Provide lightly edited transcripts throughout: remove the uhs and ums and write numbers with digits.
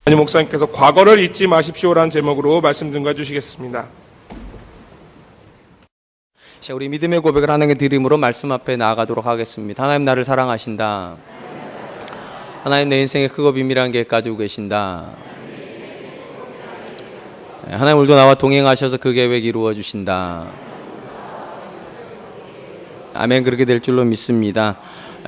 담임 목사님께서 과거를 잊지 마십시오라는 제목으로 말씀 증거해 주시겠습니다. 자, 우리 믿음의 고백을 하나님께 드림으로 말씀 앞에 나아가도록 하겠습니다. 하나님 나를 사랑하신다. 하나님 내 인생에 크고 비밀한 계획 가지고 계신다. 하나님 오늘도 나와 동행하셔서 그 계획 이루어 주신다. 아멘. 그렇게 될 줄로 믿습니다.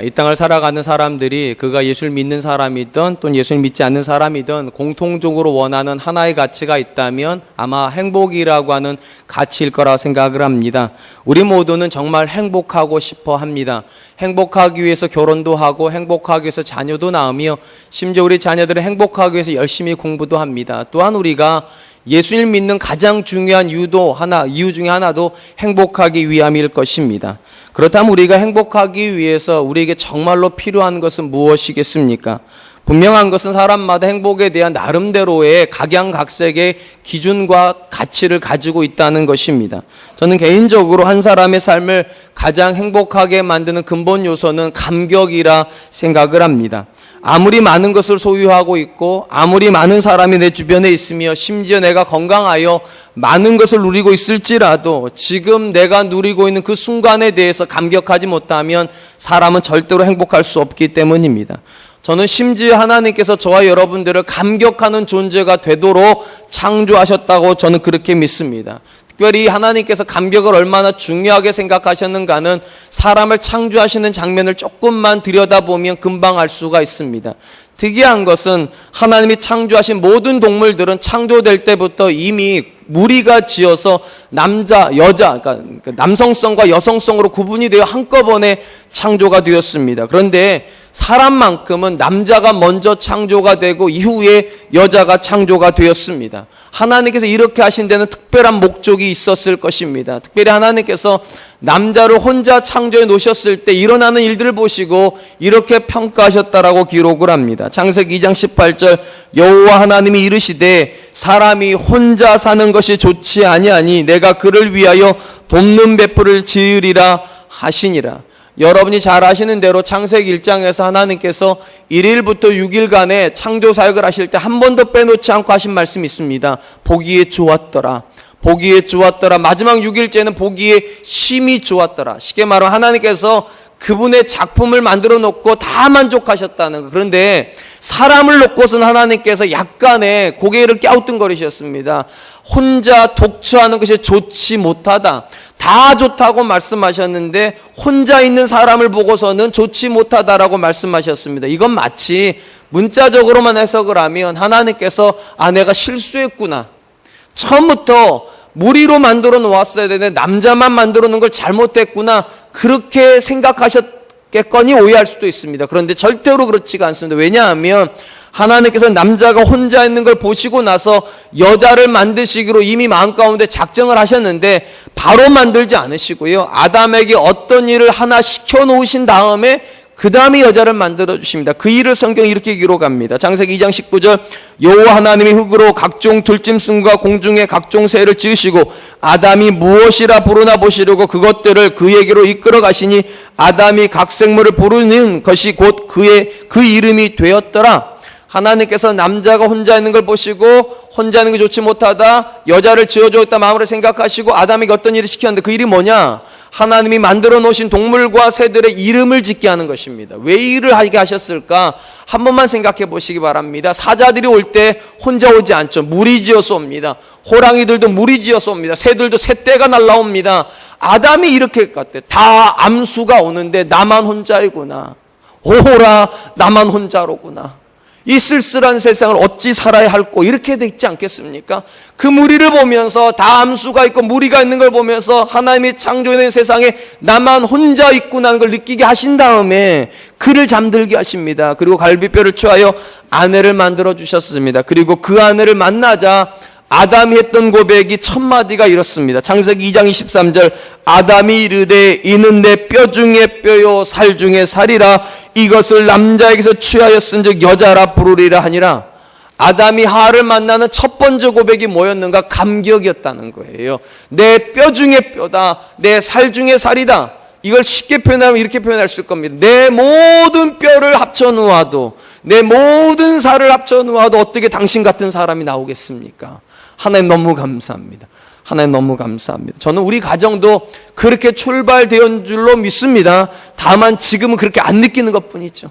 이 땅을 살아가는 사람들이 그가 예수를 믿는 사람이든 또는 예수를 믿지 않는 사람이든 공통적으로 원하는 하나의 가치가 있다면 아마 행복이라고 하는 가치일 거라고 생각을 합니다. 우리 모두는 정말 행복하고 싶어 합니다. 행복하기 위해서 결혼도 하고 행복하기 위해서 자녀도 낳으며 심지어 우리 자녀들은 행복하기 위해서 열심히 공부도 합니다. 또한 우리가 예수를 믿는 가장 중요한 이유 중에 하나도 행복하기 위함일 것입니다. 그렇다면 우리가 행복하기 위해서 우리에게 정말로 필요한 것은 무엇이겠습니까? 분명한 것은 사람마다 행복에 대한 나름대로의 각양각색의 기준과 가치를 가지고 있다는 것입니다. 저는 개인적으로 한 사람의 삶을 가장 행복하게 만드는 근본 요소는 감격이라 생각을 합니다. 아무리 많은 것을 소유하고 있고 아무리 많은 사람이 내 주변에 있으며 심지어 내가 건강하여 많은 것을 누리고 있을지라도 지금 내가 누리고 있는 그 순간에 대해서 감격하지 못하면 사람은 절대로 행복할 수 없기 때문입니다. 저는 심지어 하나님께서 저와 여러분들을 감격하는 존재가 되도록 창조하셨다고 저는 그렇게 믿습니다. 특별히 하나님께서 감격을 얼마나 중요하게 생각하셨는가는 사람을 창조하시는 장면을 조금만 들여다보면 금방 알 수가 있습니다. 특이한 것은 하나님이 창조하신 모든 동물들은 창조될 때부터 이미 무리가 지어서 남자, 여자, 그러니까 남성성과 여성성으로 구분이 되어 한꺼번에 창조가 되었습니다. 그런데 사람만큼은 남자가 먼저 창조가 되고 이후에 여자가 창조가 되었습니다. 하나님께서 이렇게 하신 데는 특별한 목적이 있었을 것입니다. 특별히 하나님께서 남자를 혼자 창조해 놓으셨을 때 일어나는 일들을 보시고 이렇게 평가하셨다라고 기록을 합니다. 창세기 2장 18절 여호와 하나님이 이르시되 사람이 혼자 사는 것이 좋지 아니하니 내가 그를 위하여 돕는 벳불을 지으리라 하시니라. 여러분이 잘 아시는 대로 창세기 1장에서 하나님께서 1일부터 6일간의 창조 사역을 하실 때 한 번도 빼놓지 않고 하신 말씀이 있습니다. 보기에 좋았더라. 보기에 좋았더라. 마지막 6일째는 보기에 심히 좋았더라. 쉽게 말하면 하나님께서 그분의 작품을 만들어 놓고 다 만족하셨다는 거. 그런데 사람을 놓고서는 하나님께서 약간의 고개를 갸우뚱거리셨습니다. 혼자 독처하는 것이 좋지 못하다. 다 좋다고 말씀하셨는데 혼자 있는 사람을 보고서는 좋지 못하다라고 말씀하셨습니다. 이건 마치 문자적으로만 해석을 하면 하나님께서 내가 실수했구나. 처음부터 무리로 만들어 놓았어야 되는데 남자만 만들어 놓은 걸 잘못했구나. 그렇게 생각하셨겠거니 오해할 수도 있습니다. 그런데 절대로 그렇지가 않습니다. 왜냐하면 하나님께서 남자가 혼자 있는 걸 보시고 나서 여자를 만드시기로 이미 마음 가운데 작정을 하셨는데 바로 만들지 않으시고요. 아담에게 어떤 일을 하나 시켜놓으신 다음에 그 다음에 여자를 만들어 주십니다. 그 일을 성경이 이렇게 기록합니다. 창세기 2장 19절 여호와 하나님이 흙으로 각종 들짐승과 공중의 각종 새를 지으시고 아담이 무엇이라 부르나 보시려고 그것들을 그에게로 이끌어 가시니 아담이 각 생물을 부르는 것이 곧 그 이름이 되었더라. 하나님께서 남자가 혼자 있는 걸 보시고 혼자 있는 게 좋지 못하다. 여자를 지어주었다 마음으로 생각하시고 아담에게 어떤 일을 시켰는데 그 일이 뭐냐? 하나님이 만들어 놓으신 동물과 새들의 이름을 짓게 하는 것입니다. 왜 이 일을 하게 하셨을까? 한 번만 생각해 보시기 바랍니다. 사자들이 올 때 혼자 오지 않죠. 무리지어서 옵니다. 호랑이들도 무리지어서 옵니다. 새들도 새떼가 날라옵니다. 아담이 이렇게 갔대. 다 암수가 오는데 나만 혼자이구나. 오호라 나만 혼자로구나. 이 쓸쓸한 세상을 어찌 살아야 할꼬 이렇게 돼 있지 않겠습니까? 그 무리를 보면서 다 암수가 있고 무리가 있는 걸 보면서 하나님이 창조해낸 세상에 나만 혼자 있구나는 걸 느끼게 하신 다음에 그를 잠들게 하십니다. 그리고 갈비뼈를 취하여 아내를 만들어 주셨습니다. 그리고 그 아내를 만나자 아담이 했던 고백이 첫 마디가 이렇습니다. 창세기 2장 23절 아담이 이르되 이는 내 뼈 중에 뼈요 살 중에 살이라 이것을 남자에게서 취하였은즉 여자라 부르리라 하니라. 아담이 하와를 만나는 첫 번째 고백이 뭐였는가? 감격이었다는 거예요. 내 뼈 중에 뼈다. 내 살 중에 살이다. 이걸 쉽게 표현하면 이렇게 표현할 수 있을 겁니다. 내 모든 뼈를 합쳐 놓아도, 내 모든 살을 합쳐 놓아도 어떻게 당신 같은 사람이 나오겠습니까? 하나님 너무 감사합니다. 하나님 너무 감사합니다. 저는 우리 가정도 그렇게 출발된 줄로 믿습니다. 다만 지금은 그렇게 안 느끼는 것뿐이죠.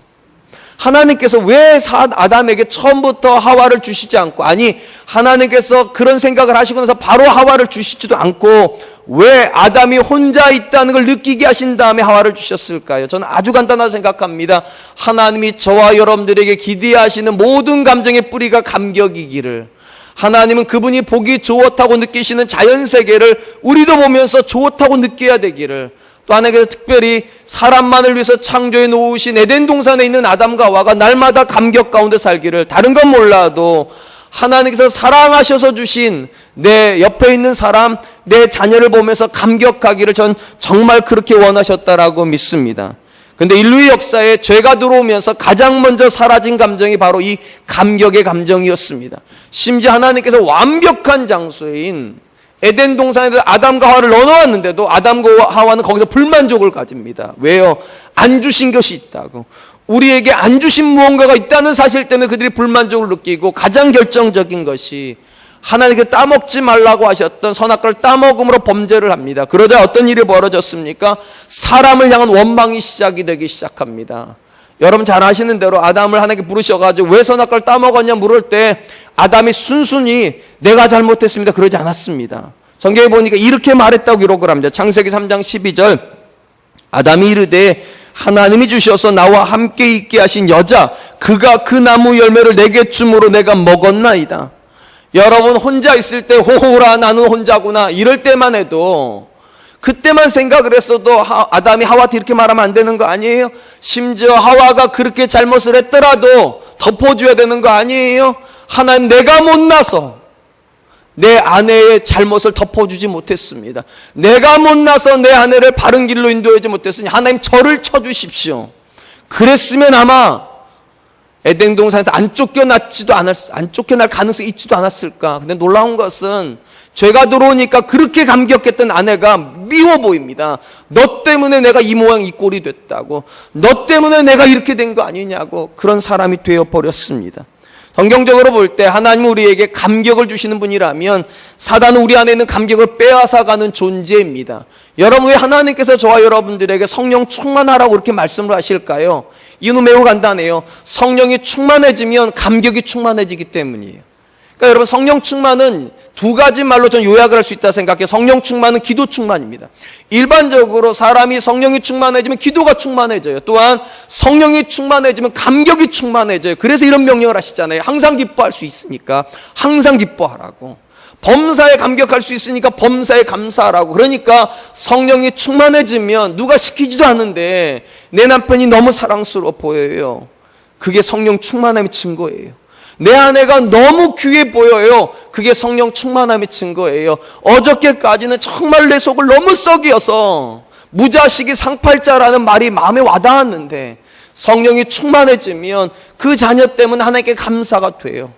하나님께서 왜 아담에게 처음부터 하와를 주시지 않고, 아니 하나님께서 그런 생각을 하시고 나서 바로 하와를 주시지도 않고 왜 아담이 혼자 있다는 걸 느끼게 하신 다음에 하와를 주셨을까요? 저는 아주 간단하다고 생각합니다. 하나님이 저와 여러분들에게 기대하시는 모든 감정의 뿌리가 감격이기를, 하나님은 그분이 보기 좋다고 느끼시는 자연세계를 우리도 보면서 좋다고 느껴야 되기를, 또 하나님께서 특별히 사람만을 위해서 창조해 놓으신 에덴 동산에 있는 아담과 하와가 날마다 감격 가운데 살기를, 다른 건 몰라도 하나님께서 사랑하셔서 주신 내 옆에 있는 사람, 내 자녀를 보면서 감격하기를 전 정말 그렇게 원하셨다라고 믿습니다. 근데 인류의 역사에 죄가 들어오면서 가장 먼저 사라진 감정이 바로 이 감격의 감정이었습니다. 심지어 하나님께서 완벽한 장소인 에덴 동산에 아담과 하와를 넣어놓았는데도 아담과 하와는 거기서 불만족을 가집니다. 왜요? 안 주신 것이 있다고. 우리에게 안 주신 무언가가 있다는 사실 때문에 그들이 불만족을 느끼고, 가장 결정적인 것이 하나님께 따먹지 말라고 하셨던 선악과를 따먹음으로 범죄를 합니다. 그러자 어떤 일이 벌어졌습니까? 사람을 향한 원망이 시작이 되기 시작합니다. 여러분 잘 아시는 대로 아담을 하나님께 부르셔가지고 왜 선악과를 따먹었냐 물을 때 아담이 순순히 내가 잘못했습니다 그러지 않았습니다. 성경에 보니까 이렇게 말했다고 기록을 합니다. 창세기 3장 12절, 아담이 이르되 하나님이 주셔서 나와 함께 있게 하신 여자, 그가 그 나무 열매를 내게 줌으로 내가 먹었나이다. 여러분 혼자 있을 때 호호라 나는 혼자구나 이럴 때만 해도, 그때만 생각을 했어도 아담이 하와한테 이렇게 말하면 안 되는 거 아니에요? 심지어 하와가 그렇게 잘못을 했더라도 덮어줘야 되는 거 아니에요? 하나님, 내가 못나서 내 아내의 잘못을 덮어주지 못했습니다. 내가 못나서 내 아내를 바른 길로 인도하지 못했으니 하나님 저를 쳐주십시오. 그랬으면 아마 에덴 동산에서 안 쫓겨날 가능성이 있지도 않았을까. 근데 놀라운 것은 죄가 들어오니까 그렇게 감격했던 아내가 미워 보입니다. 너 때문에 내가 이 모양 이 꼴이 됐다고, 너 때문에 내가 이렇게 된 거 아니냐고, 그런 사람이 되어버렸습니다. 성경적으로 볼 때 하나님은 우리에게 감격을 주시는 분이라면 사단은 우리 안에 있는 감격을 빼앗아가는 존재입니다. 여러분, 왜 하나님께서 저와 여러분들에게 성령 충만하라고 그렇게 말씀을 하실까요? 이유는 매우 간단해요. 성령이 충만해지면 감격이 충만해지기 때문이에요. 그러니까 여러분, 성령 충만은 두 가지 말로 저는 요약을 할 수 있다 생각해요. 성령 충만은 기도 충만입니다. 일반적으로 사람이 성령이 충만해지면 기도가 충만해져요. 또한 성령이 충만해지면 감격이 충만해져요. 그래서 이런 명령을 하시잖아요. 항상 기뻐할 수 있으니까 항상 기뻐하라고. 범사에 감격할 수 있으니까 범사에 감사하라고. 그러니까 성령이 충만해지면 누가 시키지도 않는데 내 남편이 너무 사랑스러워 보여요. 그게 성령 충만함의 증거예요. 내 아내가 너무 귀해 보여요. 그게 성령 충만함의 증거예요. 어저께까지는 정말 내 속을 너무 썩이어서 무자식이 상팔자라는 말이 마음에 와닿았는데 성령이 충만해지면 그 자녀 때문에 하나님께 감사가 돼요.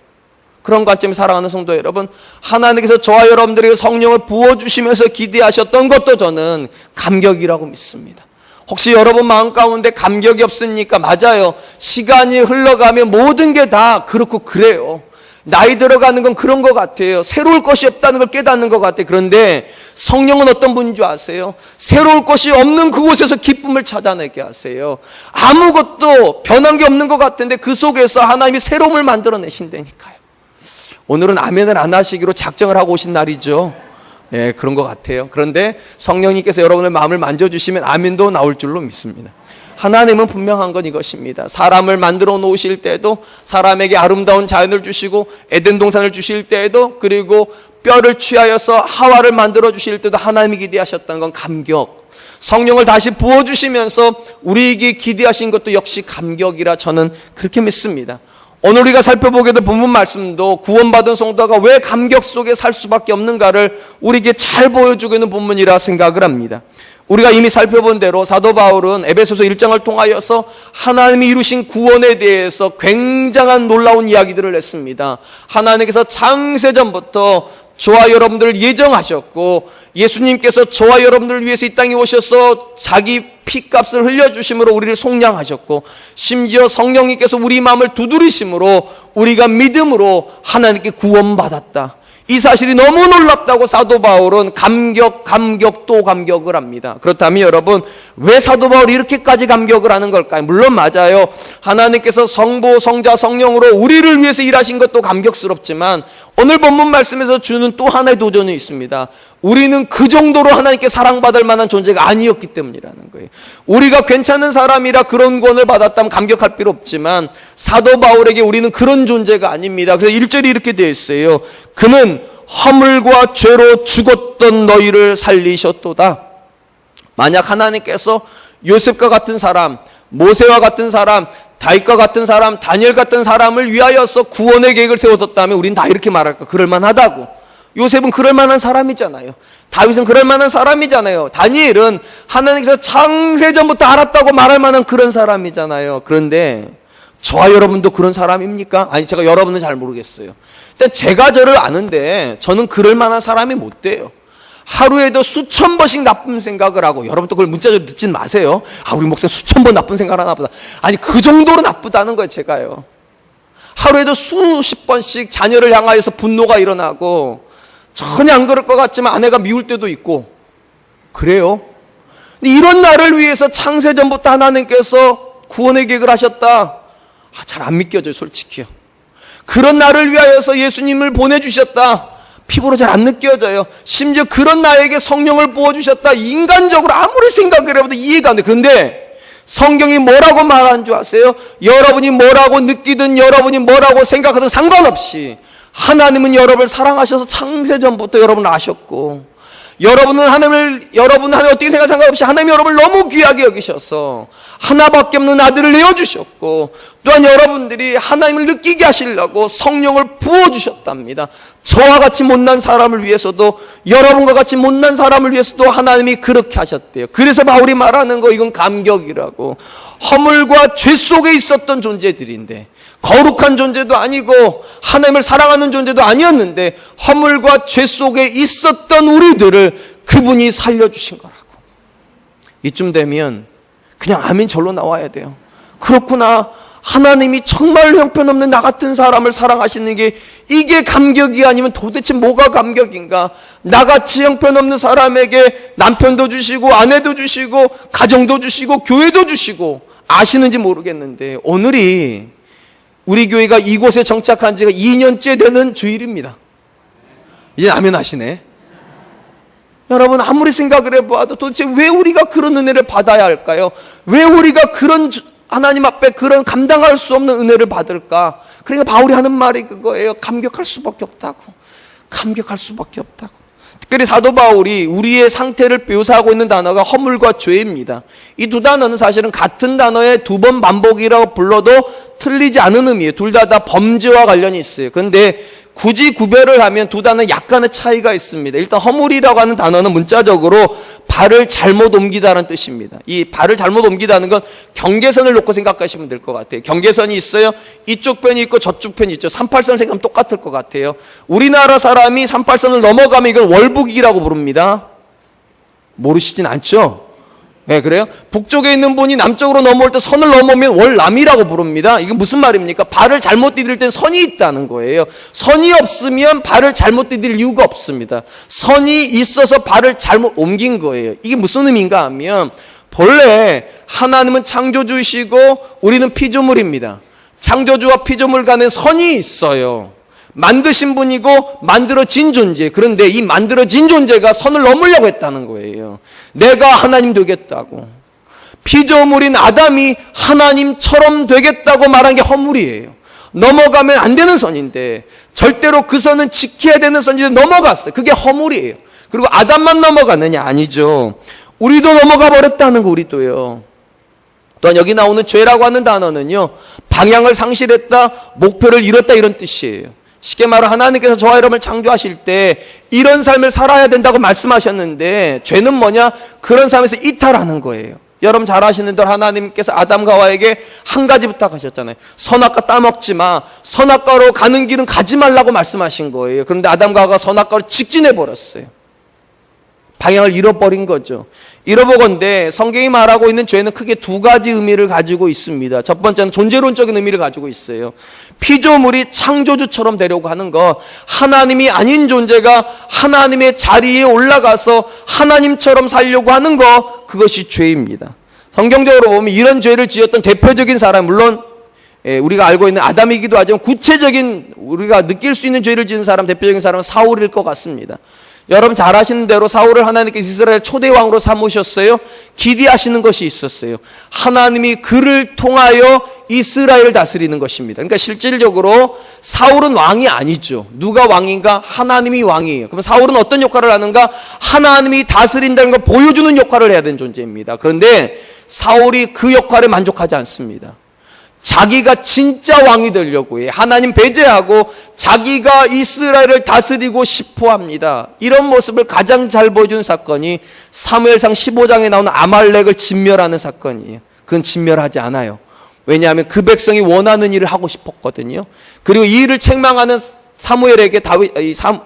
그런 관점에 사랑하는 성도 여러분, 하나님께서 저와 여러분들에게 성령을 부어주시면서 기대하셨던 것도 저는 감격이라고 믿습니다. 혹시 여러분 마음 가운데 감격이 없습니까? 맞아요. 시간이 흘러가면 모든 게 다 그렇고 그래요. 나이 들어가는 건 그런 것 같아요. 새로울 것이 없다는 걸 깨닫는 것 같아요. 그런데 성령은 어떤 분인 줄 아세요? 새로울 것이 없는 그곳에서 기쁨을 찾아내게 하세요. 아무것도 변한 게 없는 것 같은데 그 속에서 하나님이 새로움을 만들어내신다니까요. 오늘은 아멘을 안 하시기로 작정을 하고 오신 날이죠. 예, 그런 것 같아요. 그런데 성령님께서 여러분의 마음을 만져주시면 아멘도 나올 줄로 믿습니다. 하나님은 분명한 건 이것입니다. 사람을 만들어 놓으실 때도 사람에게 아름다운 자연을 주시고 에덴 동산을 주실 때에도, 그리고 뼈를 취하여서 하와를 만들어 주실 때도 하나님이 기대하셨다는 건 감격. 성령을 다시 부어주시면서 우리에게 기대하신 것도 역시 감격이라 저는 그렇게 믿습니다. 오늘 우리가 살펴보게 될 본문 말씀도 구원받은 성도가 왜 감격 속에 살 수밖에 없는가를 우리에게 잘 보여주고 있는 본문이라 생각을 합니다. 우리가 이미 살펴본 대로 사도 바울은 에베소서 1장을 통하여서 하나님이 이루신 구원에 대해서 굉장한 놀라운 이야기들을 했습니다. 하나님께서 창세전부터 저와 여러분들을 예정하셨고 예수님께서 저와 여러분들을 위해서 이 땅에 오셔서 자기 피값을 흘려주심으로 우리를 속량하셨고 심지어 성령님께서 우리 마음을 두드리심으로 우리가 믿음으로 하나님께 구원받았다. 이 사실이 너무 놀랍다고 사도 바울은 감격 또 감격을 합니다. 그렇다면 여러분, 왜 사도 바울이 이렇게까지 감격을 하는 걸까요? 물론 맞아요. 하나님께서 성부, 성자, 성령으로 우리를 위해서 일하신 것도 감격스럽지만 오늘 본문 말씀에서 주는 또 하나의 도전이 있습니다. 우리는 그 정도로 하나님께 사랑받을 만한 존재가 아니었기 때문이라는 거예요. 우리가 괜찮은 사람이라 그런 구원을 받았다면 감격할 필요 없지만 사도 바울에게 우리는 그런 존재가 아닙니다. 그래서 1절이 이렇게 되어 있어요. 그는 허물과 죄로 죽었던 너희를 살리셨도다. 만약 하나님께서 요셉과 같은 사람, 모세와 같은 사람, 다윗과 같은 사람, 다니엘 같은 사람을 위하여서 구원의 계획을 세워뒀다면 우린 다 이렇게 말할까? 그럴만하다고. 요셉은 그럴만한 사람이잖아요. 다윗은 그럴만한 사람이잖아요. 다니엘은 하나님께서 창세전부터 알았다고 말할 만한 그런 사람이잖아요. 그런데 저와 여러분도 그런 사람입니까? 아니, 제가 여러분은 잘 모르겠어요. 일단 제가 저를 아는데 저는 그럴 만한 사람이 못 돼요. 하루에도 수천 번씩 나쁜 생각을 하고, 여러분 또 그걸 문자적으로 듣진 마세요. 우리 목사님 수천 번 나쁜 생각을 하나 보다. 아니, 그 정도로 나쁘다는 거예요, 제가요. 하루에도 수십 번씩 자녀를 향하여서 분노가 일어나고, 전혀 안 그럴 것 같지만 아내가 미울 때도 있고, 그래요. 근데 이런 나를 위해서 창세전부터 하나님께서 구원의 계획을 하셨다. 잘 안 믿겨져요, 솔직히요. 그런 나를 위하여서 예수님을 보내주셨다. 피부로 잘 안 느껴져요. 심지어 그런 나에게 성령을 부어주셨다. 인간적으로 아무리 생각을 해봐도 이해가 안 돼. 근데 성경이 뭐라고 말하는 줄 아세요? 여러분이 뭐라고 느끼든 여러분이 뭐라고 생각하든 상관없이 하나님은 여러분을 사랑하셔서 창세전부터 여러분을 아셨고, 여러분은 하나님 어떻게 생각 상관없이 하나님이 여러분을 너무 귀하게 여기셔서 하나밖에 없는 아들을 내어주셨고, 또한 여러분들이 하나님을 느끼게 하시려고 성령을 부어주셨답니다. 저와 같이 못난 사람을 위해서도, 여러분과 같이 못난 사람을 위해서도 하나님이 그렇게 하셨대요. 그래서 바울이 말하는 거, 이건 감격이라고. 허물과 죄 속에 있었던 존재들인데, 거룩한 존재도 아니고 하나님을 사랑하는 존재도 아니었는데 허물과 죄 속에 있었던 우리들을 그분이 살려주신 거라고. 이쯤 되면 그냥 아멘 절로 나와야 돼요. 그렇구나, 하나님이 정말로 형편없는 나 같은 사람을 사랑하시는 게 이게 감격이 아니면 도대체 뭐가 감격인가? 나같이 형편없는 사람에게 남편도 주시고 아내도 주시고 가정도 주시고 교회도 주시고, 아시는지 모르겠는데 오늘이 우리 교회가 이곳에 정착한 지가 2년째 되는 주일입니다. 이제 아멘 하시네. 여러분, 아무리 생각을 해봐도 도대체 왜 우리가 그런 은혜를 받아야 할까요? 왜 우리가 그런 하나님 앞에 그런 감당할 수 없는 은혜를 받을까? 그러니까 바울이 하는 말이 그거예요. 감격할 수밖에 없다고. 감격할 수밖에 없다고. 특별히 사도 바울이 우리의 상태를 묘사하고 있는 단어가 허물과 죄입니다. 이 두 단어는 사실은 같은 단어의 두 번 반복이라고 불러도 틀리지 않은 의미예요. 둘 다 범죄와 관련이 있어요. 그런데 굳이 구별을 하면 두 단어는 약간의 차이가 있습니다. 일단 허물이라고 하는 단어는 문자적으로 발을 잘못 옮기다는 뜻입니다. 이 발을 잘못 옮기다는 건 경계선을 놓고 생각하시면 될 것 같아요. 경계선이 있어요. 이쪽 편이 있고 저쪽 편이 있죠. 38선을 생각하면 똑같을 것 같아요. 우리나라 사람이 38선을 넘어가면 이건 월북이라고 부릅니다. 모르시진 않죠? 네, 그래요? 북쪽에 있는 분이 남쪽으로 넘어올 때 선을 넘으면 월남이라고 부릅니다. 이게 무슨 말입니까? 발을 잘못 디딜 땐 선이 있다는 거예요. 선이 없으면 발을 잘못 디딜 이유가 없습니다. 선이 있어서 발을 잘못 옮긴 거예요. 이게 무슨 의미인가 하면, 본래 하나님은 창조주이시고 우리는 피조물입니다. 창조주와 피조물 간에 선이 있어요. 만드신 분이고 만들어진 존재. 그런데 이 만들어진 존재가 선을 넘으려고 했다는 거예요. 내가 하나님 되겠다고. 피조물인 아담이 하나님처럼 되겠다고 말한 게 허물이에요. 넘어가면 안 되는 선인데 절대로 그 선은 지켜야 되는 선인데 넘어갔어요. 그게 허물이에요. 그리고 아담만 넘어갔느냐? 아니죠. 우리도 넘어가 버렸다는 거, 우리도요. 또한 여기 나오는 죄라고 하는 단어는요, 방향을 상실했다, 목표를 잃었다, 이런 뜻이에요. 쉽게 말해 하나님께서 저와 여러분을 창조하실 때 이런 삶을 살아야 된다고 말씀하셨는데, 죄는 뭐냐? 그런 삶에서 이탈하는 거예요. 여러분 잘 아시는 대로 하나님께서 아담과 하와에게 한 가지 부탁하셨잖아요. 선악과 따먹지 마. 선악과로 가는 길은 가지 말라고 말씀하신 거예요. 그런데 아담과 하와가 선악과로 직진해 버렸어요. 방향을 잃어버린 거죠. 잃어보건대 성경이 말하고 있는 죄는 크게 두 가지 의미를 가지고 있습니다. 첫 번째는 존재론적인 의미를 가지고 있어요. 피조물이 창조주처럼 되려고 하는 것, 하나님이 아닌 존재가 하나님의 자리에 올라가서 하나님처럼 살려고 하는 것, 그것이 죄입니다. 성경적으로 보면 이런 죄를 지었던 대표적인 사람, 물론 우리가 알고 있는 아담이기도 하지만 구체적인 우리가 느낄 수 있는 죄를 지은 사람, 대표적인 사람은 사울일 것 같습니다. 여러분 잘 아시는 대로 사울을 하나님께서 이스라엘 초대 왕으로 삼으셨어요. 기대하시는 것이 있었어요. 하나님이 그를 통하여 이스라엘을 다스리는 것입니다. 그러니까 실질적으로 사울은 왕이 아니죠. 누가 왕인가? 하나님이 왕이에요. 그럼 사울은 어떤 역할을 하는가? 하나님이 다스린다는 걸 보여주는 역할을 해야 되는 존재입니다. 그런데 사울이 그 역할에 만족하지 않습니다. 자기가 진짜 왕이 되려고 해. 하나님 배제하고 자기가 이스라엘을 다스리고 싶어 합니다. 이런 모습을 가장 잘 보여준 사건이 사무엘상 15장에 나오는 아말렉을 진멸하는 사건이에요. 그건 진멸하지 않아요. 왜냐하면 그 백성이 원하는 일을 하고 싶었거든요. 그리고 이 일을 책망하는 사무엘에게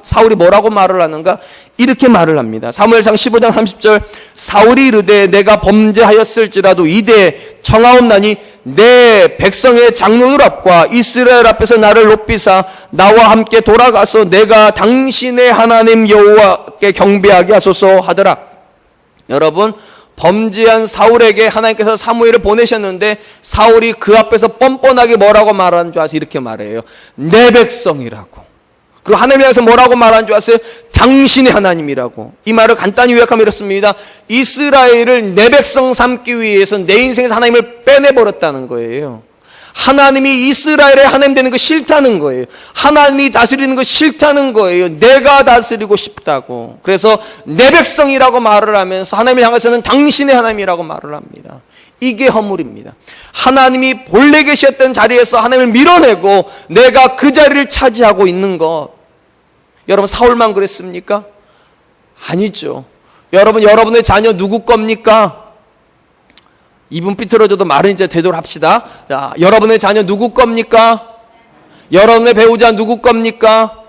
사울이 뭐라고 말을 하는가? 이렇게 말을 합니다. 사무엘상 15장 30절 사울이 이르되 내가 범죄하였을지라도 이대 청하옵나니 내 백성의 장로들 앞과 이스라엘 앞에서 나를 높이사 나와 함께 돌아가서 내가 당신의 하나님 여호와께 경배하게 하소서 하더라. 여러분, 범죄한 사울에게 하나님께서 사무엘을 보내셨는데 사울이 그 앞에서 뻔뻔하게 뭐라고 말하는 줄 아세요? 이렇게 말해요. 내 백성이라고. 그리고 하나님 향해서 뭐라고 말하는 줄 아세요? 당신의 하나님이라고. 이 말을 간단히 요약하면 이렇습니다. 이스라엘을 내 백성 삼기 위해서 내 인생에서 하나님을 빼내버렸다는 거예요. 하나님이 이스라엘의 하나님 되는 거 싫다는 거예요. 하나님이 다스리는 거 싫다는 거예요. 내가 다스리고 싶다고. 그래서 내 백성이라고 말을 하면서 하나님을 향해서는 당신의 하나님이라고 말을 합니다. 이게 허물입니다. 하나님이 본래 계셨던 자리에서 하나님을 밀어내고 내가 그 자리를 차지하고 있는 것. 여러분, 사울만 그랬습니까? 아니죠. 여러분, 여러분의 자녀 누구 겁니까? 이분 삐뚤어져도 말은 이제 되도록 합시다. 자, 여러분의 자녀 누구 겁니까? 여러분의 배우자 누구 겁니까?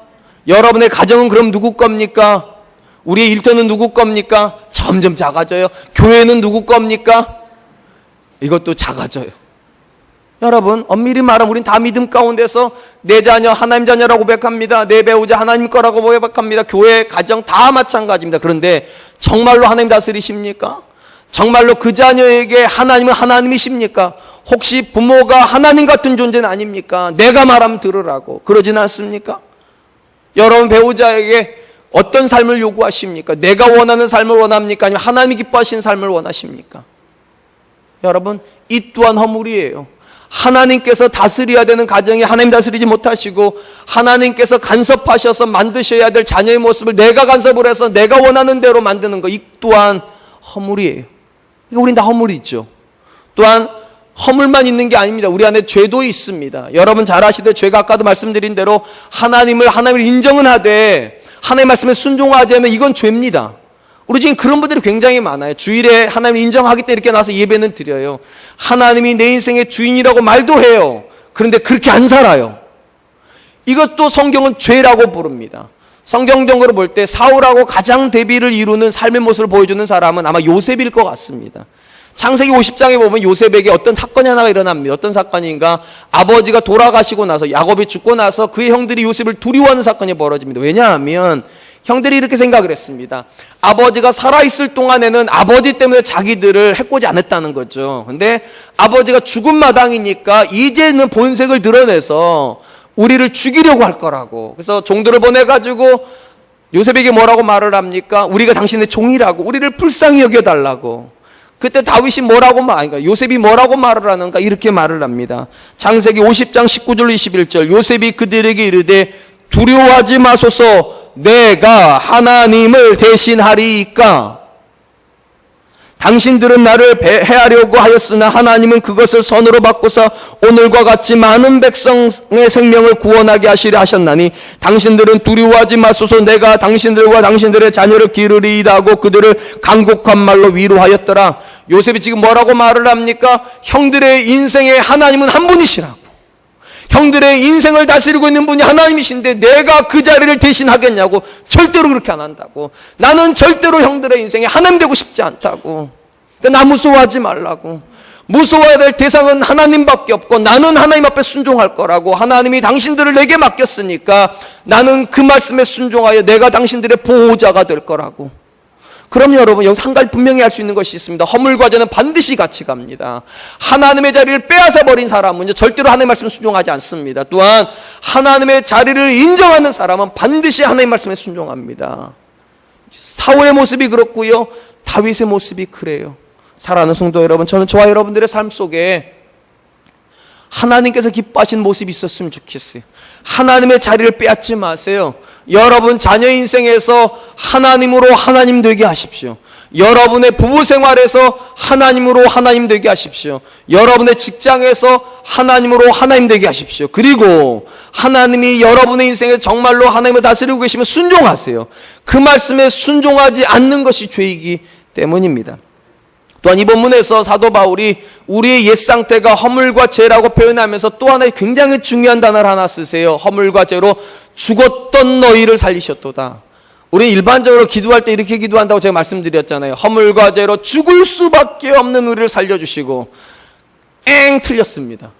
여러분의 가정은 그럼 누구 겁니까? 우리의 일터는 누구 겁니까? 점점 작아져요. 교회는 누구 겁니까? 이것도 작아져요. 여러분, 엄밀히 말하면 우린 다 믿음 가운데서 내 자녀 하나님 자녀라고 고백합니다. 내 배우자 하나님 거라고 고백합니다. 교회, 가정 다 마찬가지입니다. 그런데 정말로 하나님 다스리십니까? 정말로 그 자녀에게 하나님은 하나님이십니까? 혹시 부모가 하나님 같은 존재는 아닙니까? 내가 말하면 들으라고. 그러진 않습니까? 여러분 배우자에게 어떤 삶을 요구하십니까? 내가 원하는 삶을 원합니까? 아니면 하나님이 기뻐하시는 삶을 원하십니까? 여러분, 이 또한 허물이에요. 하나님께서 다스려야 되는 가정이 하나님 다스리지 못하시고 하나님께서 간섭하셔서 만드셔야 될 자녀의 모습을 내가 간섭을 해서 내가 원하는 대로 만드는 것, 이 또한 허물이에요. 이거 우린 다 허물이죠. 또한 허물만 있는 게 아닙니다. 우리 안에 죄도 있습니다. 여러분 잘 아시듯 죄가 아까도 말씀드린 대로 하나님을 인정은 하되 하나님의 말씀에 순종하지 않으면 이건 죄입니다. 우리 중에 그런 분들이 굉장히 많아요. 주일에 하나님을 인정하기 때문에 이렇게 나와서 예배는 드려요. 하나님이 내 인생의 주인이라고 말도 해요. 그런데 그렇게 안 살아요. 이것도 성경은 죄라고 부릅니다. 성경적으로 볼 때 사울하고 가장 대비를 이루는 삶의 모습을 보여주는 사람은 아마 요셉일 것 같습니다. 창세기 50장에 보면 요셉에게 어떤 사건이 하나가 일어납니다. 어떤 사건인가? 아버지가 돌아가시고 나서 야곱이 죽고 나서 그의 형들이 요셉을 두려워하는 사건이 벌어집니다. 왜냐하면 형들이 이렇게 생각을 했습니다. 아버지가 살아있을 동안에는 아버지 때문에 자기들을 해코지 않았다는 거죠. 근데 아버지가 죽은 마당이니까 이제는 본색을 드러내서 우리를 죽이려고 할 거라고. 그래서 종들을 보내가지고 요셉에게 뭐라고 말을 합니까? 우리가 당신의 종이라고, 우리를 불쌍히 여겨달라고. 그때 다윗이 그러니까 요셉이 뭐라고 말을 하는가? 이렇게 말을 합니다. 창세기 50장 19절 21절 요셉이 그들에게 이르되 두려워하지 마소서, 내가 하나님을 대신하리이까. 당신들은 나를 해하려고 하였으나 하나님은 그것을 선으로 바꾸사 오늘과 같이 많은 백성의 생명을 구원하게 하시려 하셨나니 당신들은 두려워하지 마소서. 내가 당신들과 당신들의 자녀를 기르리이다 하고 그들을 간곡한 말로 위로하였더라. 요셉이 지금 뭐라고 말을 합니까? 형들의 인생에 하나님은 한 분이시라고. 형들의 인생을 다스리고 있는 분이 하나님이신데 내가 그 자리를 대신하겠냐고. 절대로 그렇게 안 한다고. 나는 절대로 형들의 인생에 하나님 되고 싶지 않다고. 나 무서워하지 말라고. 무서워해야 될 대상은 하나님밖에 없고 나는 하나님 앞에 순종할 거라고. 하나님이 당신들을 내게 맡겼으니까 나는 그 말씀에 순종하여 내가 당신들의 보호자가 될 거라고. 그럼 여러분 여기서 한 가지 분명히 알 수 있는 것이 있습니다. 허물과 죄는 반드시 같이 갑니다. 하나님의 자리를 빼앗아 버린 사람은 절대로 하나님의 말씀에 순종하지 않습니다. 또한 하나님의 자리를 인정하는 사람은 반드시 하나님의 말씀에 순종합니다. 사울의 모습이 그렇고요, 다윗의 모습이 그래요. 사랑하는 성도 여러분, 저는 저와 여러분들의 삶 속에 하나님께서 기뻐하시는 모습이 있었으면 좋겠어요. 하나님의 자리를 빼앗지 마세요. 여러분 자녀 인생에서 하나님으로 하나님 되게 하십시오. 여러분의 부부 생활에서 하나님으로 하나님 되게 하십시오. 여러분의 직장에서 하나님으로 하나님 되게 하십시오. 그리고 하나님이 여러분의 인생에 정말로 하나님을 다스리고 계시면 순종하세요. 그 말씀에 순종하지 않는 것이 죄이기 때문입니다. 또한 이 본문에서 사도 바울이 우리의 옛 상태가 허물과 죄라고 표현하면서 또 하나의 굉장히 중요한 단어를 하나 쓰세요. 허물과 죄로 죽었던 너희를 살리셨도다. 우리는 일반적으로 기도할 때 이렇게 기도한다고 제가 말씀드렸잖아요. 허물과 죄로 죽을 수밖에 없는 우리를 살려주시고. 틀렸습니다.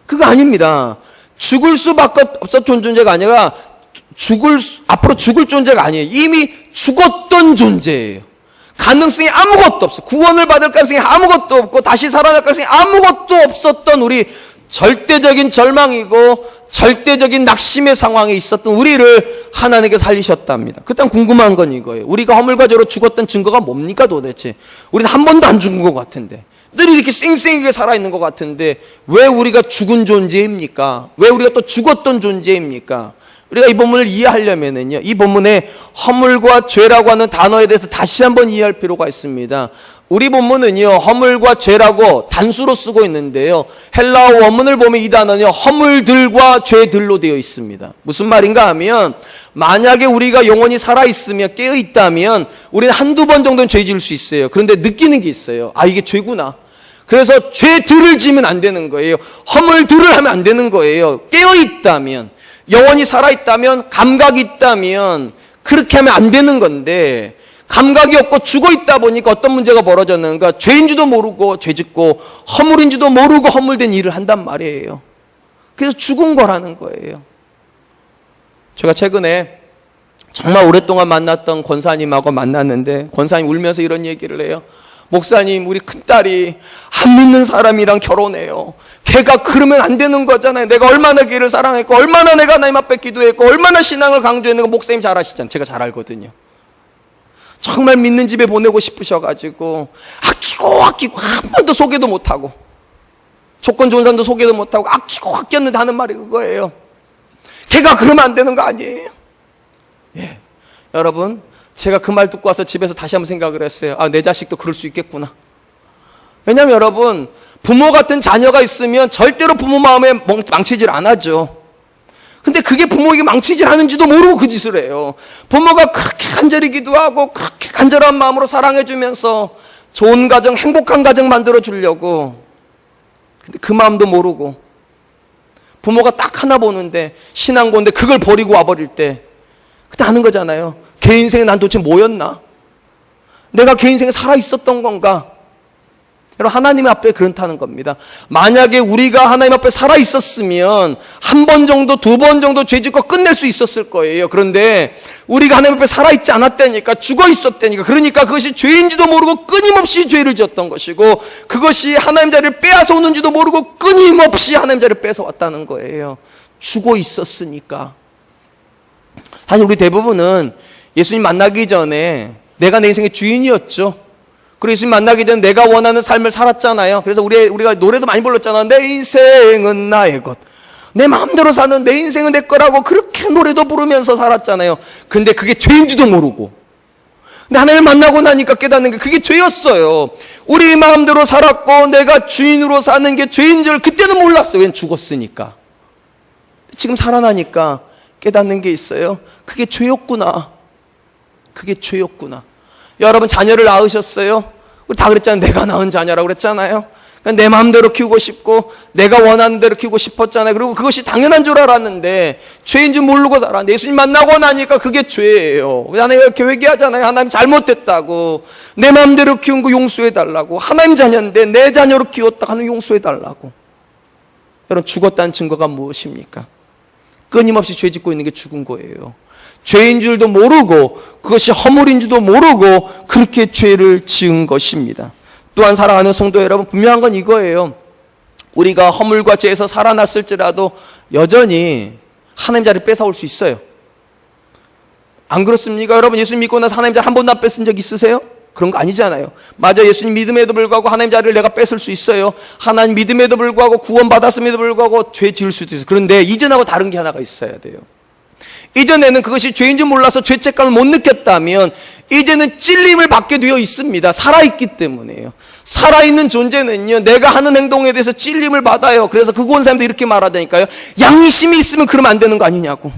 그거 아닙니다. 죽을 수밖에 없었던 존재가 아니라 앞으로 죽을 존재가 아니에요. 이미 죽었던 존재예요. 가능성이 아무것도 없어. 구원을 받을 가능성이 아무것도 없고 다시 살아날 가능성이 아무것도 없었던 우리, 절대적인 절망이고 절대적인 낙심의 상황에 있었던 우리를 하나님께 살리셨답니다. 그땐 궁금한 건 이거예요. 우리가 허물과 죄로 죽었던 증거가 뭡니까 도대체? 우리는 한 번도 안 죽은 것 같은데, 늘 이렇게 쌩쌩하게 살아있는 것 같은데 왜 우리가 죽은 존재입니까? 왜 우리가 또 죽었던 존재입니까? 우리가 이 본문을 이해하려면은요, 이 본문에 허물과 죄라고 하는 단어에 대해서 다시 한번 이해할 필요가 있습니다. 우리 본문은요, 허물과 죄라고 단수로 쓰고 있는데요, 헬라어 원문을 보면 이 단어는요, 허물들과 죄들로 되어 있습니다. 무슨 말인가 하면, 만약에 우리가 영원히 살아있으며 깨어있다면 우리는 한두 번 정도는 죄 지을 수 있어요. 그런데 느끼는 게 있어요. 아, 이게 죄구나. 그래서 죄들을 지면 안 되는 거예요. 허물들을 하면 안 되는 거예요. 깨어있다면, 영원히 살아있다면, 감각이 있다면 그렇게 하면 안 되는 건데, 감각이 없고 죽어 있다 보니까 어떤 문제가 벌어졌는가? 죄인지도 모르고 죄 짓고 허물인지도 모르고 허물된 일을 한단 말이에요. 그래서 죽은 거라는 거예요. 제가 최근에 정말 오랫동안 만났던 권사님하고 만났는데, 권사님 울면서 이런 얘기를 해요. 목사님, 우리 큰딸이 안 믿는 사람이랑 결혼해요. 걔가 그러면 안 되는 거잖아요. 내가 얼마나 걔를 사랑했고, 얼마나 내가 하나님 앞에 기도했고, 얼마나 신앙을 강조했는가. 목사님 잘 아시잖아요. 제가 잘 알거든요. 정말 믿는 집에 보내고 싶으셔가지고 아끼고 한 번도 소개도 못하고, 조건 좋은 사람도 소개도 못하고 아끼고 아꼈는데 하는 말이 그거예요. 걔가 그러면 안 되는 거 아니에요? 예, 여러분, 제가 그 말 듣고 와서 집에서 다시 한번 생각을 했어요. 아, 내 자식도 그럴 수 있겠구나. 왜냐하면 여러분, 부모 같은 자녀가 있으면 절대로 부모 마음에 망치질 안 하죠. 근데 그게 부모에게 망치질 하는지도 모르고 그 짓을 해요. 부모가 그렇게 간절히 기도하고 그렇게 간절한 마음으로 사랑해주면서 좋은 가정, 행복한 가정 만들어 주려고, 근데 그 마음도 모르고, 부모가 딱 하나 보는데 신앙 보는데 그걸 버리고 와버릴 때 그때 아는 거잖아요. 걔 인생에 난 도대체 뭐였나? 내가 걔 인생에 살아있었던 건가? 여러분, 하나님 앞에 그렇다는 겁니다. 만약에 우리가 하나님 앞에 살아있었으면 한 번 정도, 두 번 정도 죄 짓고 끝낼 수 있었을 거예요. 그런데 우리가 하나님 앞에 살아있지 않았다니까, 죽어 있었다니까. 그러니까 그것이 죄인지도 모르고 끊임없이 죄를 지었던 것이고, 그것이 하나님 자리를 빼앗아 오는지도 모르고 끊임없이 하나님 자리를 뺏어 왔다는 거예요. 죽어 있었으니까. 사실 우리 대부분은 예수님 만나기 전에 내가 내 인생의 주인이었죠. 그리고 예수님 만나기 전에 내가 원하는 삶을 살았잖아요. 그래서 우리가 노래도 많이 불렀잖아. 내 인생은 나의 것, 내 마음대로 사는 내 인생은 내 거라고 그렇게 노래도 부르면서 살았잖아요. 근데 그게 죄인지도 모르고, 근데 하나님을 만나고 나니까 깨닫는 게 그게 죄였어요. 우리 마음대로 살았고 내가 주인으로 사는 게 죄인 줄 그때는 몰랐어요. 왠 죽었으니까. 지금 살아나니까 깨닫는 게 있어요. 그게 죄였구나. 그게 죄였구나. 여러분 자녀를 낳으셨어요? 우리 다 그랬잖아요. 내가 낳은 자녀라고 그랬잖아요. 그러니까 내 마음대로 키우고 싶고 내가 원하는 대로 키우고 싶었잖아요. 그리고 그것이 당연한 줄 알았는데 죄인 줄 모르고 살았는데 예수님 만나고 나니까 그게 죄예요. 하나님 이렇게 회개하잖아요. 하나님 잘못됐다고. 내 마음대로 키운 거 용서해달라고. 하나님 자녀인데 내 자녀로 키웠다 하는 용서해달라고. 여러분 죽었다는 증거가 무엇입니까? 끊임없이 죄 짓고 있는 게 죽은 거예요. 죄인 줄도 모르고 그것이 허물인 줄도 모르고 그렇게 죄를 지은 것입니다. 또한 사랑하는 성도 여러분, 분명한 건 이거예요. 우리가 허물과 죄에서 살아났을지라도 여전히 하나님 자리를 뺏어올 수 있어요. 안 그렇습니까? 여러분 예수님 믿고 나서 하나님 자리 한 번도 안 뺏은 적 있으세요? 그런 거 아니잖아요. 맞아, 예수님 믿음에도 불구하고 하나님 자리를 내가 뺏을 수 있어요. 하나님 믿음에도 불구하고 구원받았음에도 불구하고 죄 지을 수도 있어요. 그런데 이전하고 다른 게 하나가 있어야 돼요. 이전에는 그것이 죄인 줄 몰라서 죄책감을 못 느꼈다면 이제는 찔림을 받게 되어 있습니다. 살아있기 때문에요. 살아있는 존재는요, 내가 하는 행동에 대해서 찔림을 받아요. 그래서 그 권사님도 이렇게 말하다니까요. 양심이 있으면 그러면 안 되는 거 아니냐고.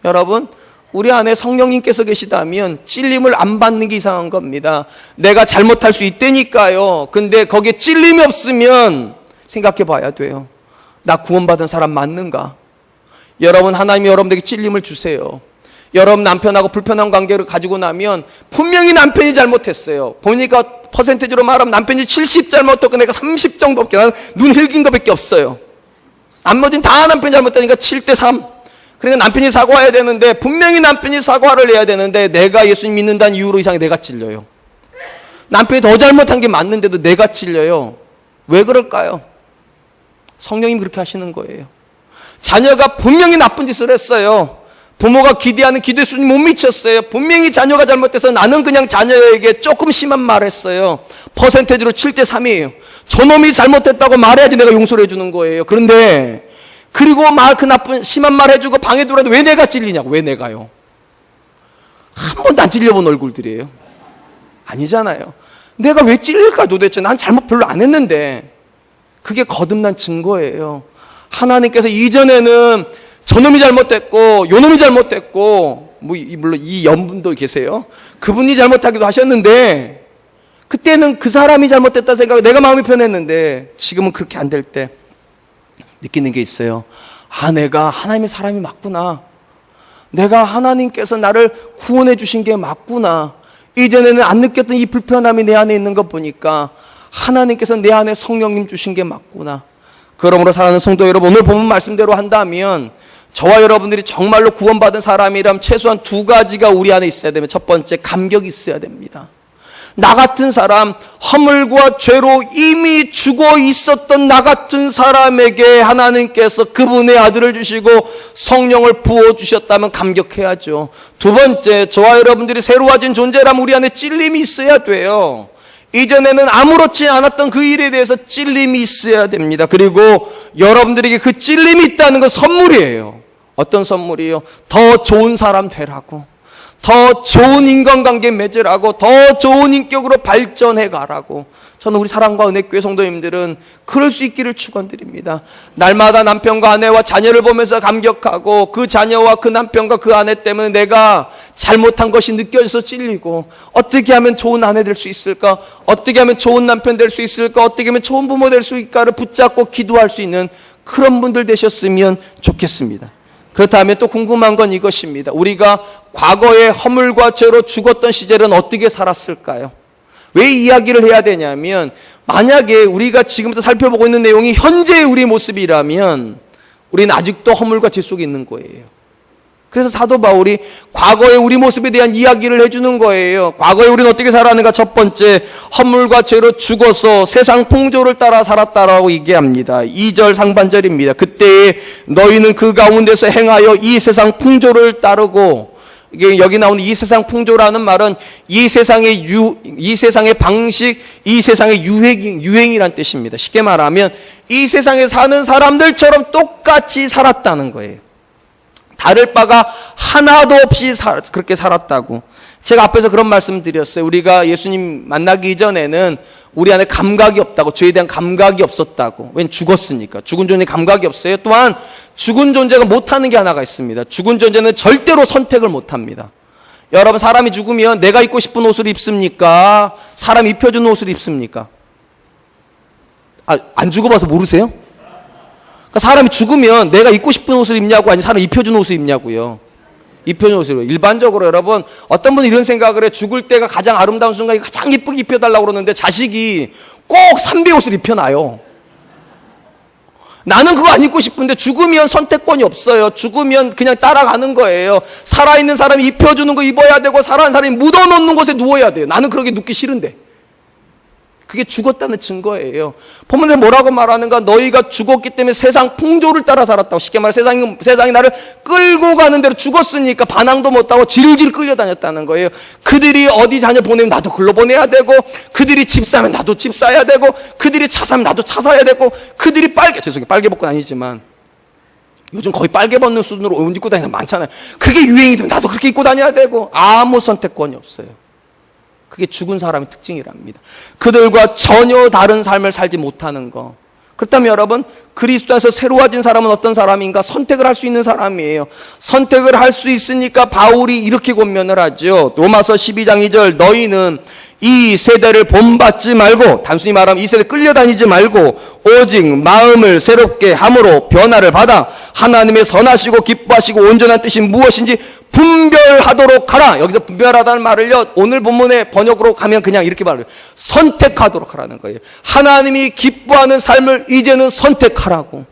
여러분, 우리 안에 성령님께서 계시다면 찔림을 안 받는 게 이상한 겁니다. 내가 잘못할 수 있다니까요. 근데 거기에 찔림이 없으면 생각해 봐야 돼요. 나 구원받은 사람 맞는가? 여러분, 하나님이 여러분에게 찔림을 주세요. 여러분 남편하고 불편한 관계를 가지고 나면 분명히 남편이 잘못했어요. 보니까 퍼센테이지로 말하면 남편이 70 잘못했고 내가 30 정도밖에, 난 눈 흘긴 것밖에 없어요. 나머지는 다 남편이 잘못하니까 7대3. 그러니까 남편이 사과해야 되는데, 분명히 남편이 사과를 해야 되는데 내가 예수님 믿는다는 이유로 이상하게 내가 찔려요. 남편이 더 잘못한 게 맞는데도 내가 찔려요. 왜 그럴까요? 성령님 그렇게 하시는 거예요. 자녀가 분명히 나쁜 짓을 했어요. 부모가 기대하는 기대 수준이 못 미쳤어요. 분명히 자녀가 잘못해서 나는 그냥 자녀에게 조금 심한 말을 했어요. 퍼센테이지로 7대3이에요. 저놈이 잘못했다고 말해야지 내가 용서를 해주는 거예요. 그런데 그리고 그 나쁜 심한 말 해주고 방에 들어왔는데 왜 내가 찔리냐고. 왜 내가요? 한 번도 안 찔려본 얼굴들이에요. 아니잖아요. 내가 왜 찔릴까 도대체. 난 잘못 별로 안 했는데. 그게 거듭난 증거예요. 하나님께서 이전에는 저놈이 잘못했고 요놈이 잘못했고 물론 이 연분도 계세요. 그분이 잘못하기도 하셨는데 그때는 그 사람이 잘못했다 생각하고 내가 마음이 편했는데 지금은 그렇게 안 될 때 느끼는 게 있어요. 내가 하나님의 사람이 맞구나. 내가 하나님께서 나를 구원해 주신 게 맞구나. 이전에는 안 느꼈던 이 불편함이 내 안에 있는 거 보니까 하나님께서 내 안에 성령님 주신 게 맞구나. 그러므로 사랑하는 성도 여러분, 오늘 본문 말씀대로 한다면 저와 여러분들이 정말로 구원받은 사람이라면 최소한 두 가지가 우리 안에 있어야 되면, 첫 번째, 감격이 있어야 됩니다. 나 같은 사람, 허물과 죄로 이미 죽어 있었던 나 같은 사람에게 하나님께서 그분의 아들을 주시고 성령을 부어주셨다면 감격해야죠. 두 번째, 저와 여러분들이 새로워진 존재라면 우리 안에 찔림이 있어야 돼요. 이전에는 아무렇지 않았던 그 일에 대해서 찔림이 있어야 됩니다. 그리고 여러분들에게 그 찔림이 있다는 건 선물이에요. 어떤 선물이요? 더 좋은 사람 되라고, 더 좋은 인간관계 맺으라고, 더 좋은 인격으로 발전해 가라고. 저는 우리 사랑과 은혜교회 성도님들은 그럴 수 있기를 축원드립니다. 날마다 남편과 아내와 자녀를 보면서 감격하고, 그 자녀와 그 남편과 그 아내 때문에 내가 잘못한 것이 느껴져서 찔리고, 어떻게 하면 좋은 아내 될 수 있을까? 어떻게 하면 좋은 남편 될 수 있을까? 어떻게 하면 좋은 부모 될 수 있을까를 붙잡고 기도할 수 있는 그런 분들 되셨으면 좋겠습니다. 그렇다면 또 궁금한 건 이것입니다. 우리가 과거에 허물과 죄로 죽었던 시절은 어떻게 살았을까요? 왜 이야기를 해야 되냐면, 만약에 우리가 지금부터 살펴보고 있는 내용이 현재의 우리 모습이라면 우리는 아직도 허물과 죄 속에 있는 거예요. 그래서 사도 바울이 과거의 우리 모습에 대한 이야기를 해주는 거예요. 과거에 우리는 어떻게 살았는가? 첫 번째, 허물과 죄로 죽어서 세상 풍조를 따라 살았다라고 얘기합니다. 2절 상반절입니다. 그때에 너희는 그 가운데서 행하여 이 세상 풍조를 따르고, 이게 여기 나오는 이 세상 풍조라는 말은 이 세상의 방식, 이 세상의 유행이란 뜻입니다. 쉽게 말하면 이 세상에 사는 사람들처럼 똑같이 살았다는 거예요. 다를 바가 하나도 없이 그렇게 살았다고. 제가 앞에서 그런 말씀 드렸어요. 우리가 예수님 만나기 이전에는 우리 안에 감각이 없다고, 죄에 대한 감각이 없었다고. 웬 죽었으니까. 죽은 존재에 감각이 없어요. 또한 죽은 존재가 못하는 게 하나가 있습니다. 죽은 존재는 절대로 선택을 못합니다. 여러분, 사람이 죽으면 내가 입고 싶은 옷을 입습니까? 사람이 입혀준 옷을 입습니까? 안 죽어봐서 모르세요? 그러니까 사람이 죽으면 내가 입고 싶은 옷을 입냐고, 아니면 사람이 입혀준 옷을 입냐고요. 입혀준 옷을. 일반적으로 여러분, 어떤 분은 이런 생각을 해. 죽을 때가 가장 아름다운 순간이 가장 이쁘게 입혀달라고 그러는데 자식이 꼭 3배 옷을 입혀놔요. 나는 그거 안 입고 싶은데 죽으면 선택권이 없어요. 죽으면 그냥 따라가는 거예요. 살아있는 사람이 입혀주는 거 입어야 되고, 살아있는 사람이 묻어놓는 곳에 누워야 돼요. 나는 그렇게 눕기 싫은데. 그게 죽었다는 증거예요. 본문에 뭐라고 말하는가? 너희가 죽었기 때문에 세상 풍조를 따라 살았다고. 쉽게 말해 세상이 나를 끌고 가는 대로 죽었으니까 반항도 못하고 질질 끌려다녔다는 거예요. 그들이 어디 자녀 보내면 나도 글로 보내야 되고, 그들이 집 사면 나도 집 사야 되고, 그들이 차 사면 나도 차 사야 되고, 그들이 빨개 벗고 다니지만 요즘 거의 빨개 벗는 수준으로 옷 입고 다니는 사람 많잖아요. 그게 유행이 되면 나도 그렇게 입고 다녀야 되고, 아무 선택권이 없어요. 그게 죽은 사람의 특징이랍니다. 그들과 전혀 다른 삶을 살지 못하는 거. 그렇다면 여러분, 그리스도 안에서 새로워진 사람은 어떤 사람인가? 선택을 할 수 있는 사람이에요. 선택을 할 수 있으니까 바울이 이렇게 권면을 하죠. 로마서 12장 2절, 너희는 이 세대를 본받지 말고, 단순히 말하면 이 세대 끌려다니지 말고, 오직 마음을 새롭게 함으로 변화를 받아 하나님의 선하시고 기뻐하시고 온전한 뜻이 무엇인지 분별하도록 하라. 여기서 분별하다는 말을요, 오늘 본문의 번역으로 가면 그냥 이렇게 말해요. 선택하도록 하라는 거예요. 하나님이 기뻐하는 삶을 이제는 선택하라고.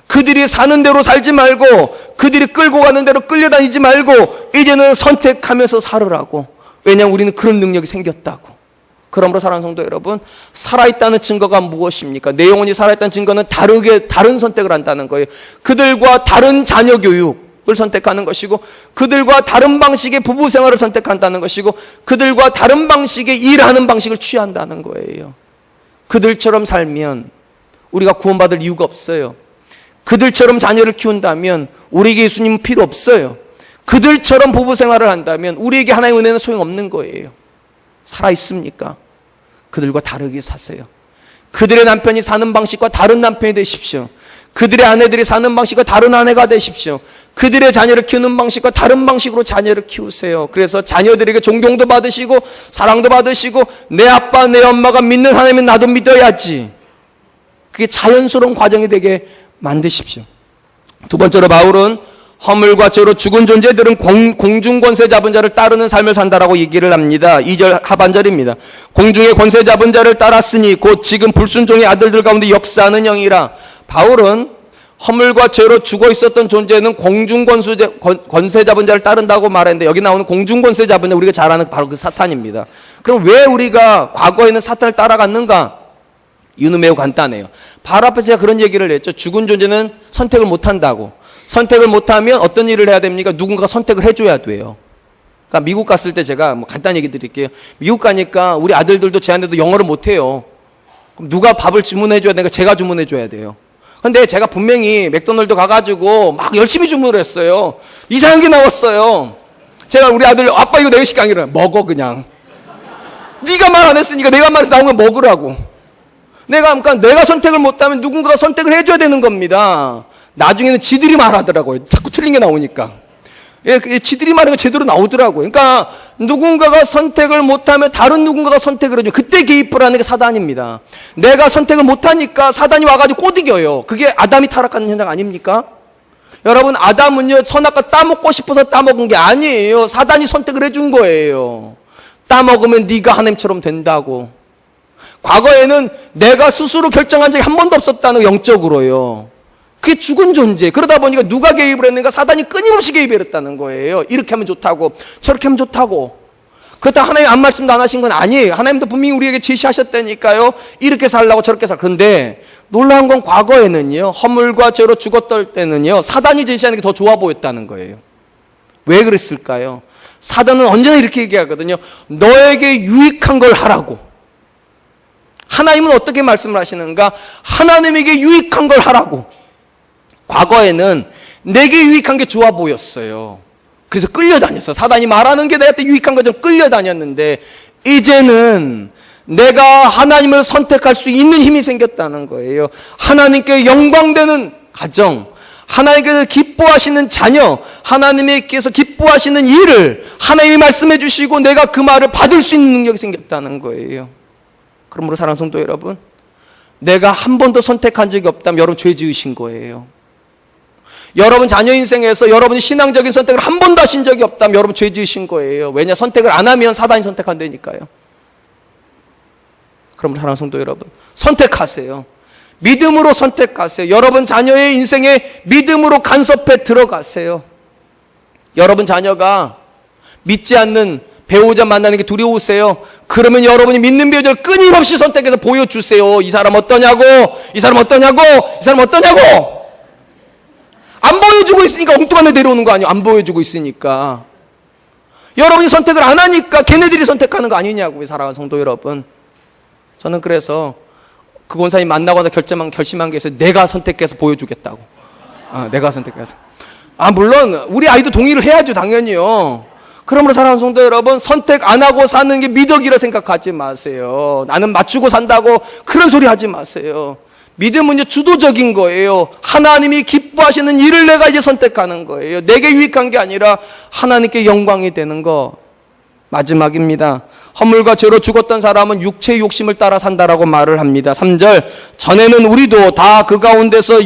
그들이 사는 대로 살지 말고, 그들이 끌고 가는 대로 끌려다니지 말고, 이제는 선택하면서 살으라고. 왜냐하면 우리는 그런 능력이 생겼다고. 그러므로 사랑하는 성도 여러분, 살아있다는 증거가 무엇입니까? 내 영혼이 살아있다는 증거는 다른 선택을 한다는 거예요. 그들과 다른 자녀 교육을 선택하는 것이고, 그들과 다른 방식의 부부 생활을 선택한다는 것이고, 그들과 다른 방식의 일하는 방식을 취한다는 거예요. 그들처럼 살면 우리가 구원받을 이유가 없어요. 그들처럼 자녀를 키운다면 우리에게 예수님은 필요 없어요. 그들처럼 부부 생활을 한다면 우리에게 하나님의 은혜는 소용없는 거예요. 살아있습니까? 그들과 다르게 사세요. 그들의 남편이 사는 방식과 다른 남편이 되십시오. 그들의 아내들이 사는 방식과 다른 아내가 되십시오. 그들의 자녀를 키우는 방식과 다른 방식으로 자녀를 키우세요. 그래서 자녀들에게 존경도 받으시고 사랑도 받으시고, 내 아빠 내 엄마가 믿는 하나님은 나도 믿어야지. 그게 자연스러운 과정이 되게 만드십시오. 두 번째로 바울은 허물과 죄로 죽은 존재들은 공중 권세 잡은 자를 따르는 삶을 산다라고 얘기를 합니다. 2절 하반절입니다. 공중의 권세 잡은 자를 따랐으니 곧 지금 불순종의 아들들 가운데 역사하는 영이라. 바울은 허물과 죄로 죽어 있었던 존재는 공중 권세 잡은 자를 따른다고 말했는데, 여기 나오는 공중 권세 잡은 자, 우리가 잘 아는 바로 그 사탄입니다. 그럼 왜 우리가 과거에는 사탄을 따라갔는가? 이유는 매우 간단해요. 바로 앞에서 제가 그런 얘기를 했죠. 죽은 존재는 선택을 못한다고. 선택을 못하면 어떤 일을 해야 됩니까? 누군가가 선택을 해줘야 돼요. 그러니까 미국 갔을 때 제가 간단히 얘기 드릴게요. 미국 가니까 우리 아들들도 제 아내도 영어를 못해요. 그럼 누가 밥을 주문해줘야 되니까 제가 주문해줘야 돼요. 근데 제가 분명히 맥도날드 가가지고 막 열심히 주문을 했어요. 이상한 게 나왔어요. 제가 우리 아들, 아빠 이거 내가 시킨 게 아니라 먹어 그냥. 네가 말 안 했으니까 내가 말해서 나온 거 먹으라고. 그러니까 내가 선택을 못하면 누군가가 선택을 해줘야 되는 겁니다. 나중에는 지들이 말하더라고요. 자꾸 틀린 게 나오니까. 지들이 말하는 거 제대로 나오더라고요. 그러니까 누군가가 선택을 못하면 다른 누군가가 선택을 해줘요. 그때 개입을 하는 게 사단입니다. 내가 선택을 못하니까 사단이 와가지고 꼬드겨요. 그게 아담이 타락하는 현상 아닙니까? 여러분, 아담은요, 선악과 따먹고 싶어서 따먹은 게 아니에요. 사단이 선택을 해준 거예요. 따먹으면 네가 하나님처럼 된다고. 과거에는 내가 스스로 결정한 적이 한 번도 없었다는 거, 영적으로요. 그게 죽은 존재. 그러다 보니까 누가 개입을 했는가? 사단이 끊임없이 개입을 했다는 거예요. 이렇게 하면 좋다고, 저렇게 하면 좋다고. 그렇다고 하나님 아무 말씀도 안 하신 건 아니에요. 하나님도 분명히 우리에게 제시하셨다니까요. 이렇게 살라고 저렇게 살. 그런데 놀라운 건 과거에는요, 허물과 죄로 죽었던 때는요, 사단이 제시하는 게 더 좋아 보였다는 거예요. 왜 그랬을까요? 사단은 언제나 이렇게 얘기하거든요. 너에게 유익한 걸 하라고. 하나님은 어떻게 말씀을 하시는가? 하나님에게 유익한 걸 하라고. 과거에는 내게 유익한 게 좋아 보였어요. 그래서 끌려다녔어. 사단이 말하는 게 내한테 유익한 것처럼 끌려다녔는데 이제는 내가 하나님을 선택할 수 있는 힘이 생겼다는 거예요. 하나님께 영광되는 가정, 하나님께서 기뻐하시는 자녀, 하나님께서 기뻐하시는 일을 하나님이 말씀해 주시고 내가 그 말을 받을 수 있는 능력이 생겼다는 거예요. 그러므로 사랑하는 성도 여러분, 내가 한 번도 선택한 적이 없다면 여러분 죄 지으신 거예요. 여러분 자녀 인생에서 여러분이 신앙적인 선택을 한 번도 하신 적이 없다면 여러분 죄 지으신 거예요. 왜냐? 선택을 안 하면 사단이 선택한다니까요. 그럼 사랑하는 성도 여러분, 선택하세요. 믿음으로 선택하세요. 여러분 자녀의 인생에 믿음으로 간섭해 들어가세요. 여러분 자녀가 믿지 않는 배우자 만나는 게 두려우세요? 그러면 여러분이 믿는 배우자를 끊임없이 선택해서 보여주세요. 이 사람 어떠냐고, 이 사람 어떠냐고, 이 사람 어떠냐고. 안 보여주고 있으니까 엉뚱한 애 데려오는 거 아니에요? 안 보여주고 있으니까. 여러분이 선택을 안 하니까 걔네들이 선택하는 거 아니냐고요, 사랑하는 성도 여러분. 저는 그래서 그 권사님 만나거나 결심한 게 있어요. 내가 선택해서 보여주겠다고. 내가 선택해서. 물론 우리 아이도 동의를 해야죠, 당연히요. 그러므로 사랑하는 성도 여러분, 선택 안 하고 사는 게 미덕이라 생각하지 마세요. 나는 맞추고 산다고 그런 소리 하지 마세요. 믿음은 이제 주도적인 거예요. 하나님이 기뻐하시는 일을 내가 이제 선택하는 거예요. 내게 유익한 게 아니라 하나님께 영광이 되는 거. 마지막입니다. 허물과 죄로 죽었던 사람은 육체의 욕심을 따라 산다라고 말을 합니다. 3절, 전에는 우리도 다 그 가운데서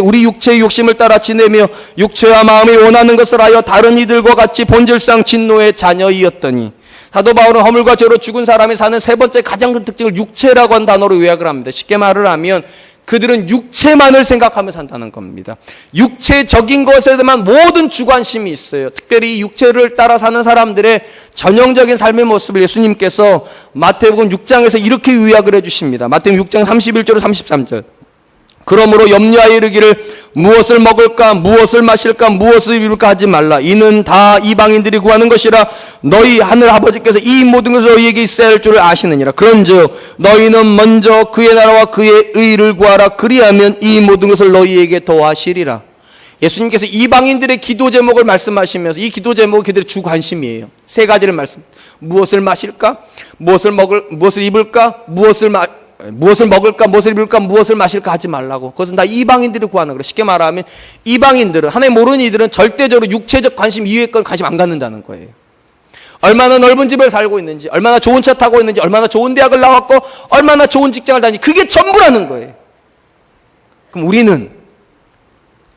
우리 육체의 욕심을 따라 지내며 육체와 마음이 원하는 것을 하여 다른 이들과 같이 본질상 진노의 자녀이었더니. 사도 바울은 허물과 죄로 죽은 사람이 사는 세 번째 가장 큰 특징을 육체라고 한 단어로 요약을 합니다. 쉽게 말을 하면 그들은 육체만을 생각하며 산다는 겁니다. 육체적인 것에 대한 모든 주관심이 있어요. 특별히 육체를 따라 사는 사람들의 전형적인 삶의 모습을 예수님께서 마태복음 6장에서 이렇게 요약을 해주십니다. 마태복음 6장 31절로 33절. 그러므로 염려하여 이르기를 무엇을 먹을까, 무엇을 마실까, 무엇을 입을까 하지 말라. 이는 다 이방인들이 구하는 것이라. 너희 하늘 아버지께서 이 모든 것을 너희에게 있어야 할 줄을 아시느니라. 그런즉 너희는 먼저 그의 나라와 그의 의를 구하라. 그리하면 이 모든 것을 너희에게 더하시리라. 예수님께서 이방인들의 기도 제목을 말씀하시면서 이 기도 제목은 그들의 주 관심이에요. 세 가지를 무엇을 마실까, 무엇을 입을까, 무엇을 먹을까, 무엇을 입을까, 무엇을 마실까 하지 말라고. 그것은 다 이방인들이 구하는 거예요. 쉽게 말하면 이방인들은, 하나님 모르는 이들은 절대적으로 육체적 관심 이외의 건 관심 안 갖는다는 거예요. 얼마나 넓은 집을 살고 있는지, 얼마나 좋은 차 타고 있는지, 얼마나 좋은 대학을 나왔고, 얼마나 좋은 직장을 다니는지, 그게 전부라는 거예요. 그럼 우리는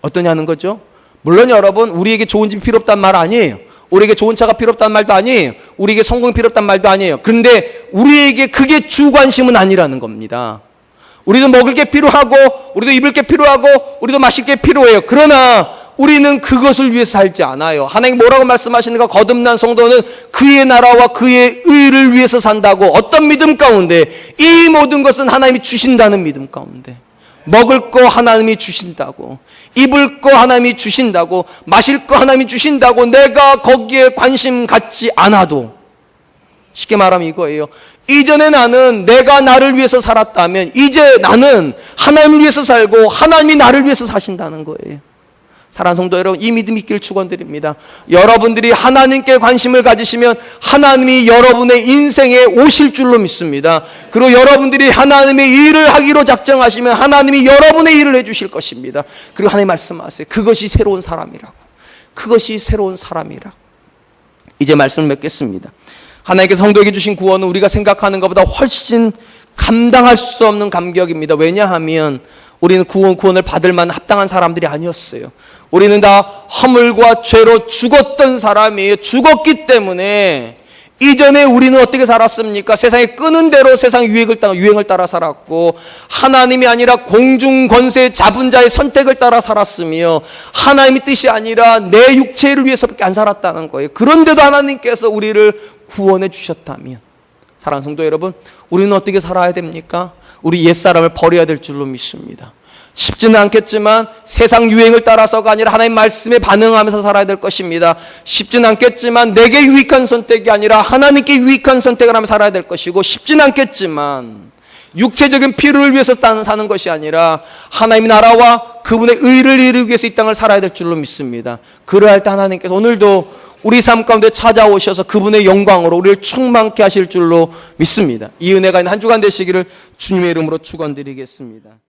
어떠냐는 거죠? 물론 여러분, 우리에게 좋은 집이 필요 없단 말 아니에요. 우리에게 좋은 차가 필요 없다는 말도 아니에요. 우리에게 성공이 필요 없다는 말도 아니에요. 그런데 우리에게 그게 주 관심은 아니라는 겁니다. 우리도 먹을 게 필요하고, 우리도 입을 게 필요하고, 우리도 마실 게 필요해요. 그러나 우리는 그것을 위해서 살지 않아요. 하나님 뭐라고 말씀하시는가? 거듭난 성도는 그의 나라와 그의 의를 위해서 산다고. 어떤 믿음 가운데? 이 모든 것은 하나님이 주신다는 믿음 가운데. 먹을 거 하나님이 주신다고, 입을 거 하나님이 주신다고, 마실 거 하나님이 주신다고 내가 거기에 관심 갖지 않아도, 쉽게 말하면 이거예요. 이전에 나는 내가 나를 위해서 살았다면 이제 나는 하나님을 위해서 살고 하나님이 나를 위해서 사신다는 거예요. 사랑하는 성도 여러분, 이 믿음 있기를 축원드립니다. 여러분들이 하나님께 관심을 가지시면 하나님이 여러분의 인생에 오실 줄로 믿습니다. 그리고 여러분들이 하나님의 일을 하기로 작정하시면 하나님이 여러분의 일을 해주실 것입니다. 그리고 하나님 말씀하세요. 그것이 새로운 사람이라고. 그것이 새로운 사람이라고. 이제 말씀을 맺겠습니다. 하나님께서 성도에게 주신 구원은 우리가 생각하는 것보다 훨씬 감당할 수 없는 감격입니다. 왜냐하면 우리는 구원을 받을 만한 합당한 사람들이 아니었어요. 우리는 다 허물과 죄로 죽었던 사람이에요. 죽었기 때문에 이전에 우리는 어떻게 살았습니까? 세상에 끄는 대로 세상 유행을 따라 살았고, 하나님이 아니라 공중 권세 잡은 자의 선택을 따라 살았으며, 하나님의 뜻이 아니라 내 육체를 위해서밖에 안 살았다는 거예요. 그런데도 하나님께서 우리를 구원해 주셨다면, 사랑하는 성도 여러분, 우리는 어떻게 살아야 됩니까? 우리 옛사람을 버려야 될 줄로 믿습니다. 쉽지는 않겠지만 세상 유행을 따라서가 아니라 하나님 말씀에 반응하면서 살아야 될 것입니다. 쉽지는 않겠지만 내게 유익한 선택이 아니라 하나님께 유익한 선택을 하며 살아야 될 것이고, 쉽지는 않겠지만 육체적인 필요를 위해서 사는 것이 아니라 하나님의 나라와 그분의 의를 이루기 위해서 이 땅을 살아야 될 줄로 믿습니다. 그러할 때 하나님께서 오늘도 우리 삶 가운데 찾아오셔서 그분의 영광으로 우리를 충만케 하실 줄로 믿습니다. 이 은혜가 있는 한 주간 되시기를 주님의 이름으로 축원드리겠습니다.